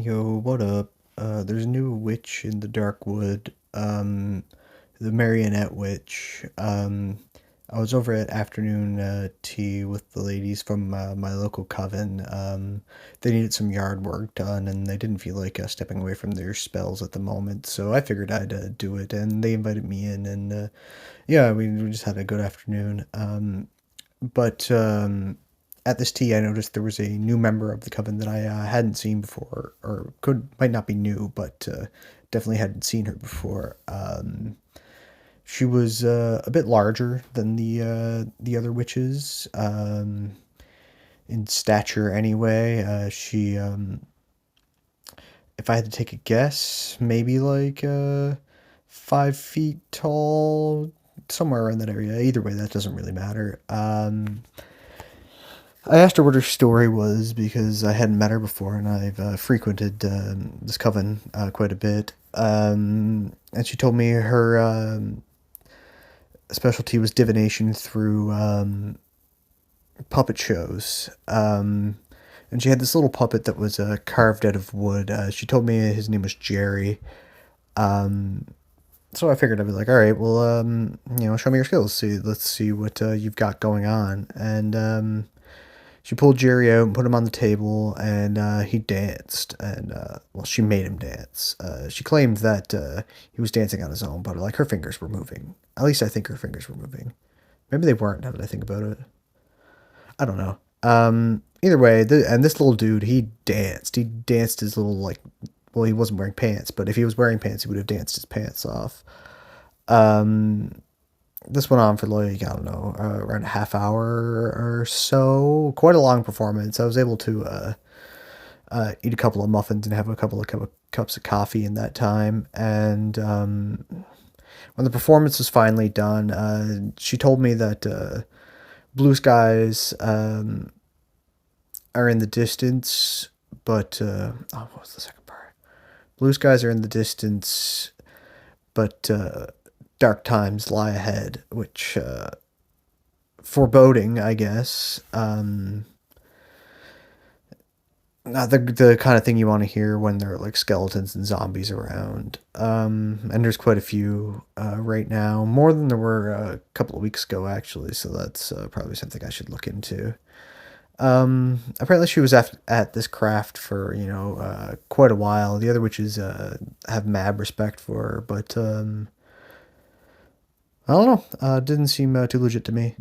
Yo, what up? There's a new witch in the dark wood. The marionette witch. I was over at afternoon tea with the ladies from my local coven. They needed some yard work done, and they didn't feel like stepping away from their spells at the moment. So I figured I'd do it, and they invited me in, and yeah, we just had a good afternoon. But at this tea, I noticed there was a new member of the coven that I hadn't seen before, or could might not be new, but definitely hadn't seen her before. She was a bit larger than the other witches, in stature anyway. If I had to take a guess, maybe like 5 feet tall, somewhere around that area. Either way, that doesn't really matter. I asked her what her story was because I hadn't met her before, and I've frequented this coven quite a bit. And she told me her specialty was divination through puppet shows. And she had this little puppet that was carved out of wood. She told me his name was Jerry. Um, so I figured I'd be like, all right, well, show me your skills. Let's see what you've got going on. And she pulled Jerry out and put him on the table, and he danced. And well, she made him dance. She claimed that he was dancing on his own, but like her fingers were moving. At least I think her fingers were moving. Maybe they weren't. Now that I think about it, I don't know. Either way, and this little dude, he danced. He danced his little like. Well, he wasn't wearing pants, but if he was wearing pants, he would have danced his pants off. Um, this went on for like, I don't know, around a half hour or so. Quite a long performance. I was able to eat a couple of muffins and have a couple of cups of coffee in that time. And when the performance was finally done, she told me that blue skies are in the distance, but what was the second part? Blue skies are in the distance, but dark times lie ahead, which foreboding, I guess. Not the kind of thing you want to hear when there are like skeletons and zombies around. And there's quite a few right now, more than there were a couple of weeks ago, actually. So that's probably something I should look into. Apparently she was at this craft for, quite a while. The other witches have mad respect for her, but I don't know. Didn't seem too legit to me.